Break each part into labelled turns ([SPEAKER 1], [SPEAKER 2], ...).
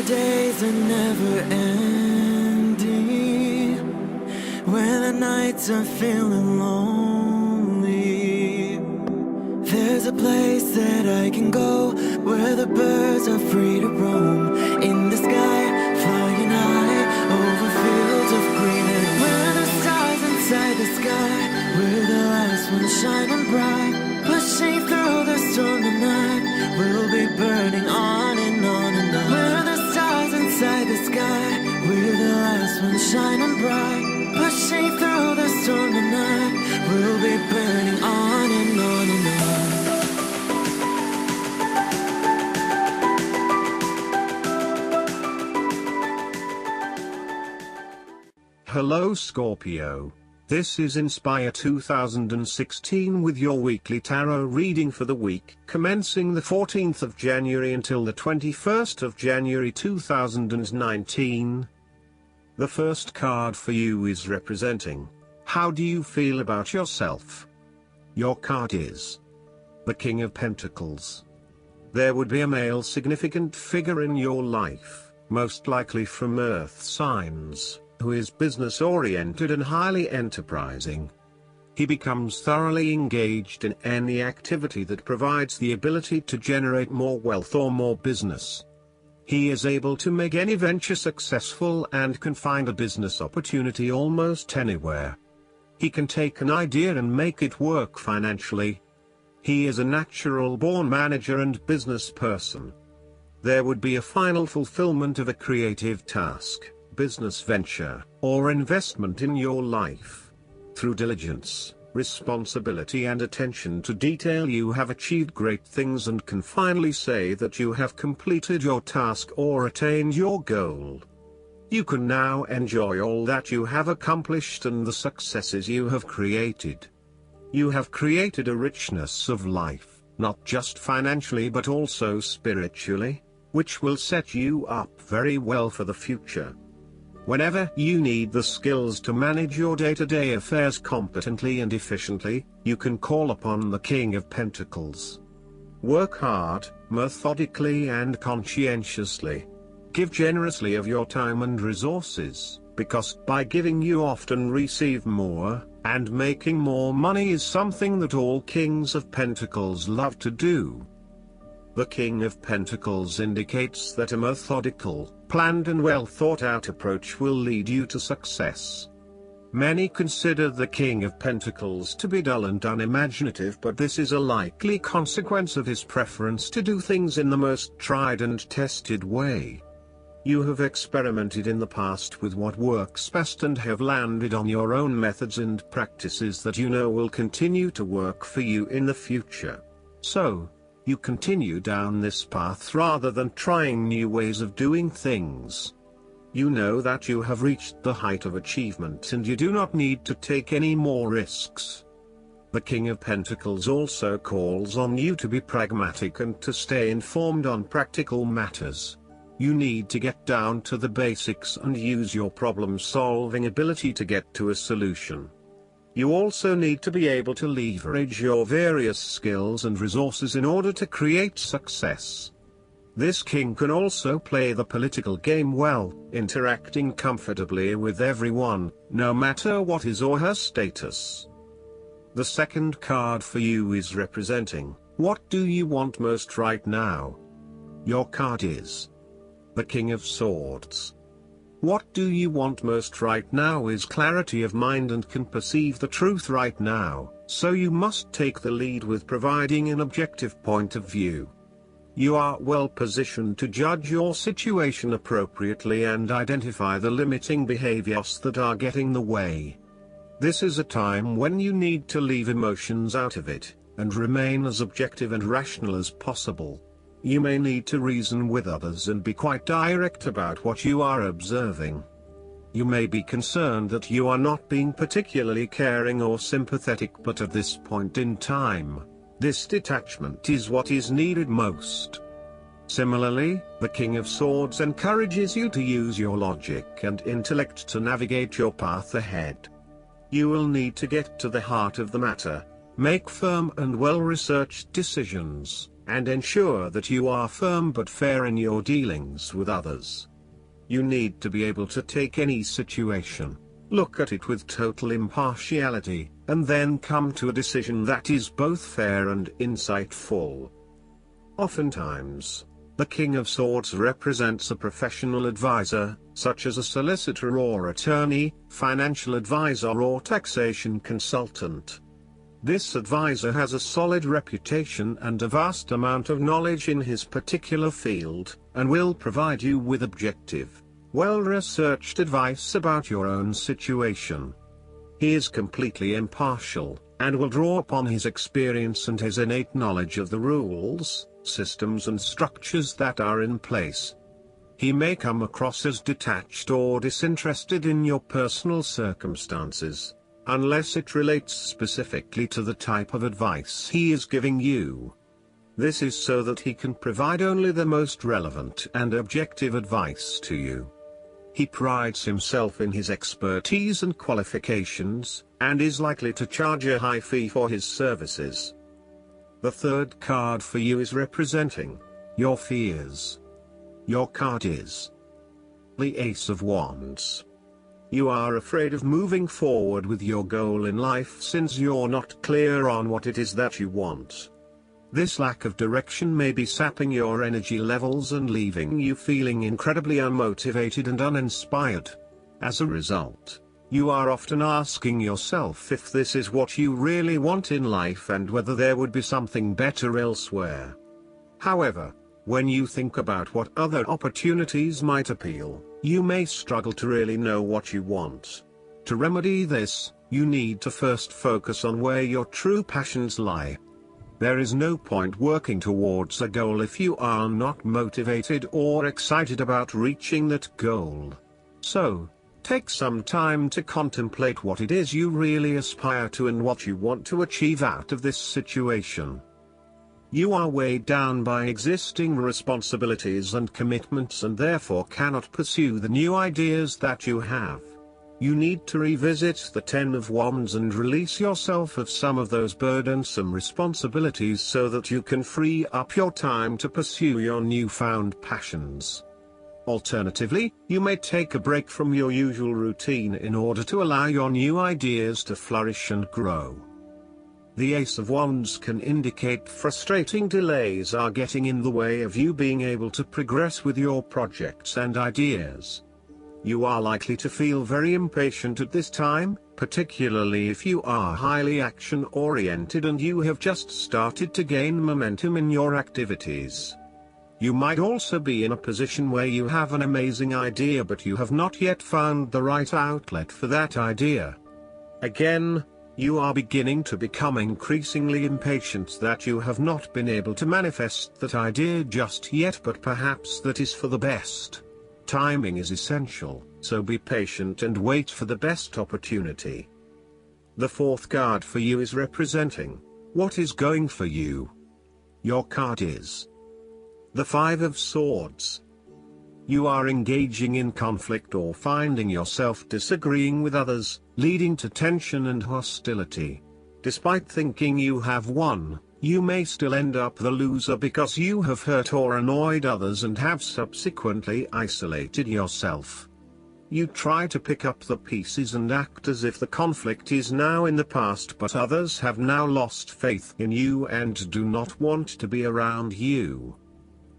[SPEAKER 1] the days are never ending, when the nights are feeling lonely, there's a place that I can go, where the birds are free to roam, in the sky, flying high, over fields of green, and where the stars inside the sky, we're the last ones shining bright, pushing through the storm tonight, we'll be burning on and on and on. We're the stars inside the sky, we're the last ones shining bright, pushing through the storm tonight, we'll be burning on and on and on.
[SPEAKER 2] Hello Scorpio. This is Inspire 2016 with your weekly tarot reading for the week commencing the 14th of January until the 21st of January 2019. The first card for you is representing, how do you feel about yourself? Your card is the King of Pentacles. There would be a male significant figure in your life, most likely from earth signs, who is business-oriented and highly enterprising. He becomes thoroughly engaged in any activity that provides the ability to generate more wealth or more business. He is able to make any venture successful and can find a business opportunity almost anywhere. He can take an idea and make it work financially. He is a natural-born manager and business person. There would be a final fulfillment of a creative task, business venture, or investment in your life. Through diligence, responsibility and attention to detail you have achieved great things and can finally say that you have completed your task or attained your goal. You can now enjoy all that you have accomplished and the successes you have created. You have created a richness of life, not just financially but also spiritually, which will set you up very well for the future. Whenever you need the skills to manage your day-to-day affairs competently and efficiently, you can call upon the King of Pentacles. Work hard, methodically and conscientiously. Give generously of your time and resources, because by giving you often receive more, and making more money is something that all Kings of Pentacles love to do. The King of Pentacles indicates that a methodical, planned and well thought out approach will lead you to success. Many consider the King of Pentacles to be dull and unimaginative, but this is a likely consequence of his preference to do things in the most tried and tested way. You have experimented in the past with what works best and have landed on your own methods and practices that you know will continue to work for you in the future. So, you continue down this path rather than trying new ways of doing things. You know that you have reached the height of achievement and you do not need to take any more risks. The King of Pentacles also calls on you to be pragmatic and to stay informed on practical matters. You need to get down to the basics and use your problem-solving ability to get to a solution. You also need to be able to leverage your various skills and resources in order to create success. This king can also play the political game well, interacting comfortably with everyone, no matter what his or her status. The second card for you is representing, what do you want most right now? Your card is the King of Swords. What do you want most right now is clarity of mind and can perceive the truth right now, so you must take the lead with providing an objective point of view. You are well positioned to judge your situation appropriately and identify the limiting behaviors that are getting in the way. This is a time when you need to leave emotions out of it, and remain as objective and rational as possible. You may need to reason with others and be quite direct about what you are observing. You may be concerned that you are not being particularly caring or sympathetic, but at this point in time, this detachment is what is needed most. Similarly, the King of Swords encourages you to use your logic and intellect to navigate your path ahead. You will need to get to the heart of the matter, make firm and well-researched decisions, and ensure that you are firm but fair in your dealings with others. You need to be able to take any situation, look at it with total impartiality, and then come to a decision that is both fair and insightful. Oftentimes, the King of Swords represents a professional advisor, such as a solicitor or attorney, financial advisor or taxation consultant. This advisor has a solid reputation and a vast amount of knowledge in his particular field, and will provide you with objective, well-researched advice about your own situation. He is completely impartial, and will draw upon his experience and his innate knowledge of the rules, systems and structures that are in place. He may come across as detached or disinterested in your personal circumstances, unless it relates specifically to the type of advice he is giving you. This is so that he can provide only the most relevant and objective advice to you. He prides himself in his expertise and qualifications, and is likely to charge a high fee for his services. The third card for you is representing your fears. Your card is the Ace of Wands. You are afraid of moving forward with your goal in life since you're not clear on what it is that you want. This lack of direction may be sapping your energy levels and leaving you feeling incredibly unmotivated and uninspired. As a result, you are often asking yourself if this is what you really want in life and whether there would be something better elsewhere. However, when you think about what other opportunities might appeal, you may struggle to really know what you want. To remedy this, you need to first focus on where your true passions lie. There is no point working towards a goal if you are not motivated or excited about reaching that goal. So, take some time to contemplate what it is you really aspire to and what you want to achieve out of this situation. You are weighed down by existing responsibilities and commitments and therefore cannot pursue the new ideas that you have. You need to revisit the Ten of Wands and release yourself of some of those burdensome responsibilities so that you can free up your time to pursue your newfound passions. Alternatively, you may take a break from your usual routine in order to allow your new ideas to flourish and grow. The Ace of Wands can indicate frustrating delays are getting in the way of you being able to progress with your projects and ideas. You are likely to feel very impatient at this time, particularly if you are highly action-oriented and you have just started to gain momentum in your activities. You might also be in a position where you have an amazing idea but you have not yet found the right outlet for that idea. Again, you are beginning to become increasingly impatient that you have not been able to manifest that idea just yet, but perhaps that is for the best. Timing is essential, so be patient and wait for the best opportunity. The fourth card for you is representing what is going for you. Your card is the Five of Swords. You are engaging in conflict or finding yourself disagreeing with others, leading to tension and hostility. Despite thinking you have won, you may still end up the loser because you have hurt or annoyed others and have subsequently isolated yourself. You try to pick up the pieces and act as if the conflict is now in the past, but others have now lost faith in you and do not want to be around you.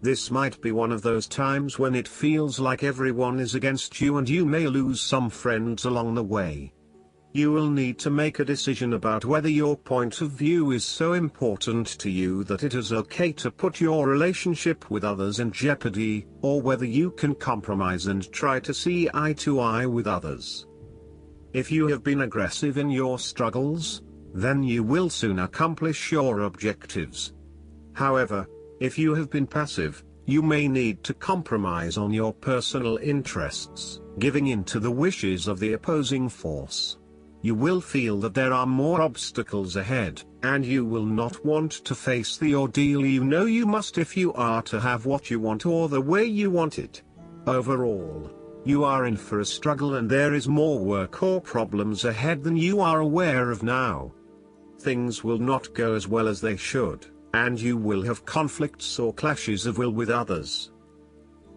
[SPEAKER 2] This might be one of those times when it feels like everyone is against you and you may lose some friends along the way. You will need to make a decision about whether your point of view is so important to you that it is okay to put your relationship with others in jeopardy, or whether you can compromise and try to see eye to eye with others. If you have been aggressive in your struggles, then you will soon accomplish your objectives. However, if you have been passive, you may need to compromise on your personal interests, giving in to the wishes of the opposing force. You will feel that there are more obstacles ahead, and you will not want to face the ordeal you know you must if you are to have what you want or the way you want it. Overall, you are in for a struggle and there is more work or problems ahead than you are aware of now. Things will not go as well as they should, and you will have conflicts or clashes of will with others.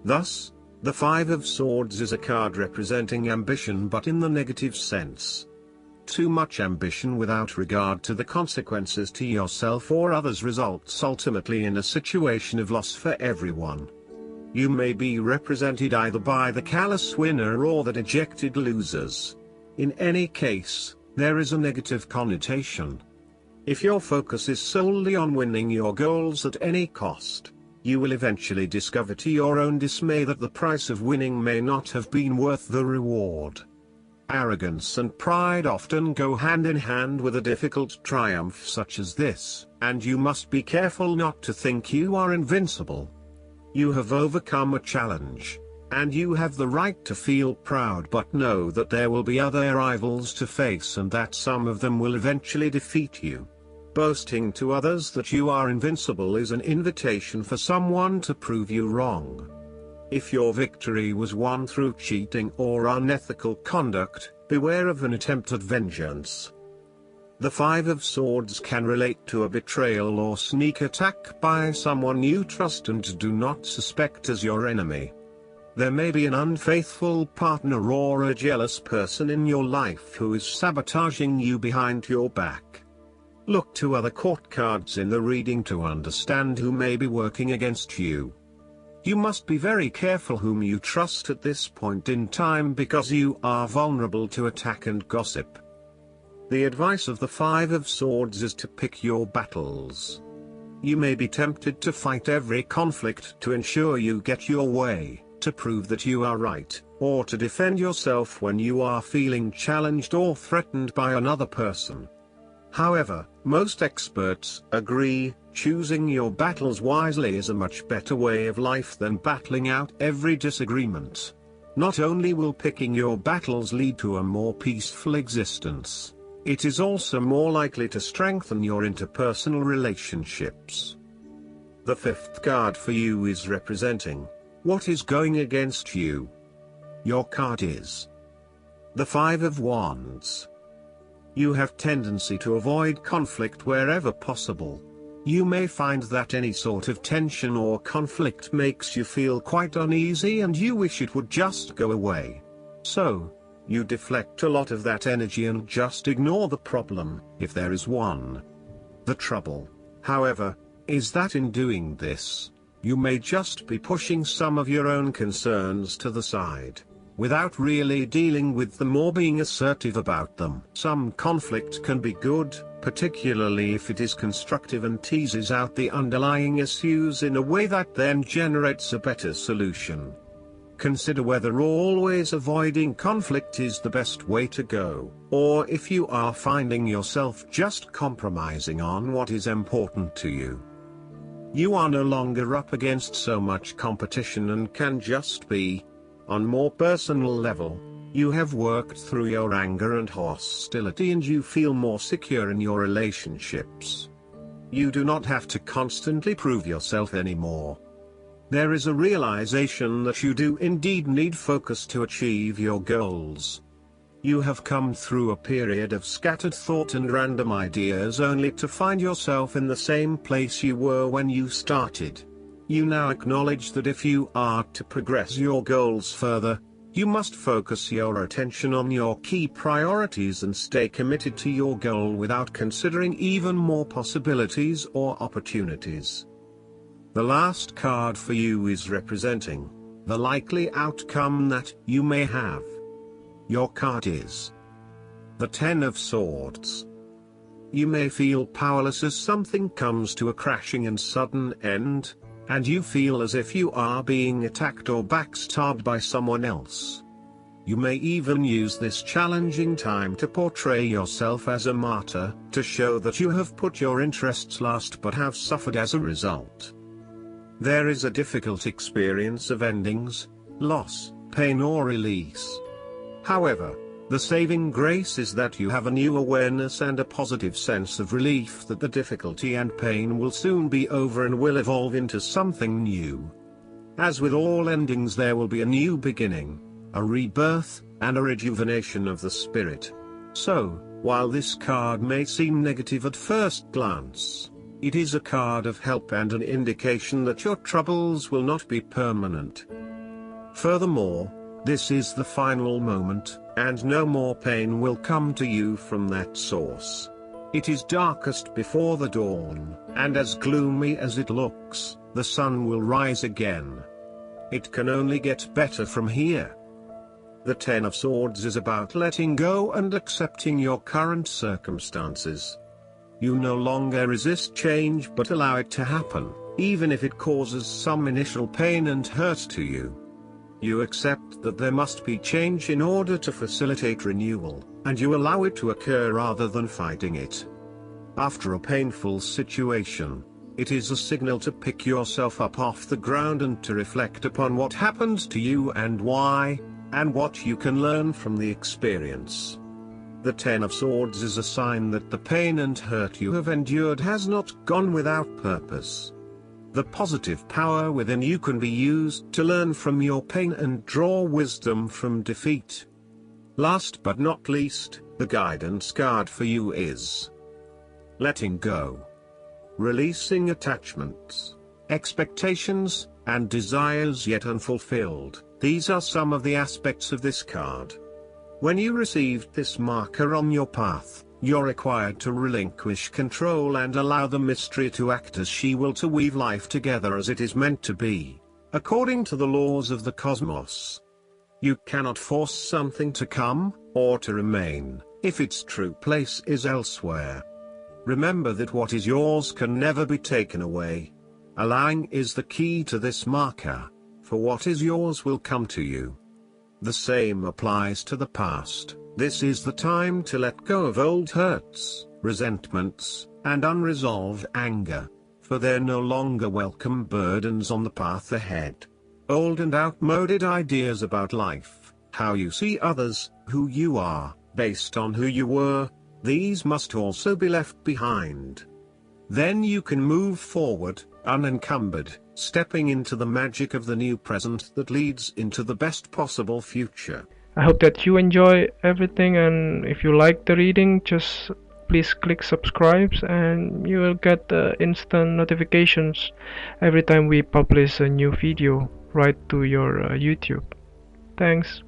[SPEAKER 2] Thus, the Five of Swords is a card representing ambition but in the negative sense. Too much ambition without regard to the consequences to yourself or others results ultimately in a situation of loss for everyone. You may be represented either by the callous winner or the dejected losers. In any case, there is a negative connotation. If your focus is solely on winning your goals at any cost, you will eventually discover to your own dismay that the price of winning may not have been worth the reward. Arrogance and pride often go hand in hand with a difficult triumph such as this, and you must be careful not to think you are invincible. You have overcome a challenge, and you have the right to feel proud, but know that there will be other rivals to face and that some of them will eventually defeat you. Boasting to others that you are invincible is an invitation for someone to prove you wrong. If your victory was won through cheating or unethical conduct, beware of an attempt at vengeance. The Five of Swords can relate to a betrayal or sneak attack by someone you trust and do not suspect as your enemy. There may be an unfaithful partner or a jealous person in your life who is sabotaging you behind your back. Look to other court cards in the reading to understand who may be working against you. You must be very careful whom you trust at this point in time because you are vulnerable to attack and gossip. The advice of the Five of Swords is to pick your battles. You may be tempted to fight every conflict to ensure you get your way, to prove that you are right, or to defend yourself when you are feeling challenged or threatened by another person. However, most experts agree, choosing your battles wisely is a much better way of life than battling out every disagreement. Not only will picking your battles lead to a more peaceful existence, it is also more likely to strengthen your interpersonal relationships. The fifth card for you is representing what is going against you. Your card is the Five of Wands. You have tendency to avoid conflict wherever possible. You may find that any sort of tension or conflict makes you feel quite uneasy and you wish it would just go away. So, you deflect a lot of that energy and just ignore the problem, if there is one. The trouble, however, is that in doing this, you may just be pushing some of your own concerns to the side, without really dealing with them or being assertive about them. Some conflict can be good, particularly if it is constructive and teases out the underlying issues in a way that then generates a better solution. Consider whether always avoiding conflict is the best way to go, or if you are finding yourself just compromising on what is important to you. You are no longer up against so much competition and can just be. On more personal level, you have worked through your anger and hostility and you feel more secure in your relationships. You do not have to constantly prove yourself anymore. There is a realization that you do indeed need focus to achieve your goals. You have come through a period of scattered thought and random ideas only to find yourself in the same place you were when you started. You now acknowledge that if you are to progress your goals further, you must focus your attention on your key priorities and stay committed to your goal without considering even more possibilities or opportunities. The last card for you is representing the likely outcome that you may have. Your card is the Ten of Swords. You may feel powerless as something comes to a crashing and sudden end, and you feel as if you are being attacked or backstabbed by someone else. You may even use this challenging time to portray yourself as a martyr, to show that you have put your interests last but have suffered as a result. There is a difficult experience of endings, loss, pain or release. However, the saving grace is that you have a new awareness and a positive sense of relief that the difficulty and pain will soon be over and will evolve into something new. As with all endings, there will be a new beginning, a rebirth, and a rejuvenation of the spirit. So, while this card may seem negative at first glance, It is a card of help and an indication that your troubles will not be permanent. Furthermore, this is the final moment, and no more pain will come to you from that source. It is darkest before the dawn, and as gloomy as it looks, the sun will rise again. It can only get better from here. The Ten of Swords is about letting go and accepting your current circumstances. You no longer resist change but allow it to happen, even if it causes some initial pain and hurt to you. You accept that there must be change in order to facilitate renewal, and you allow it to occur rather than fighting it. After a painful situation, it is a signal to pick yourself up off the ground and to reflect upon what happened to you and why, and what you can learn from the experience. The Ten of Swords is a sign that the pain and hurt you have endured has not gone without purpose. The positive power within you can be used to learn from your pain and draw wisdom from defeat. Last but not least, the guidance card for you is letting go. Releasing attachments, expectations, and desires yet unfulfilled. These are some of the aspects of this card. When you received this marker on your path, you're required to relinquish control and allow the mystery to act as she will, to weave life together as it is meant to be, according to the laws of the cosmos. You cannot force something to come, or to remain, if its true place is elsewhere. Remember that what is yours can never be taken away. Allowing is the key to this marker, for what is yours will come to you. The same applies to the past. This is the time to let go of old hurts, resentments, and unresolved anger, for they're no longer welcome burdens on the path ahead. Old and outmoded ideas about life, how you see others, who you are, based on who you were, these must also be left behind. Then you can move forward, unencumbered, stepping into the magic of the new present that leads into the best possible future.
[SPEAKER 3] I hope that you enjoy everything, and if you like the reading, just please click subscribe and you will get instant notifications every time we publish a new video right to your YouTube. Thanks.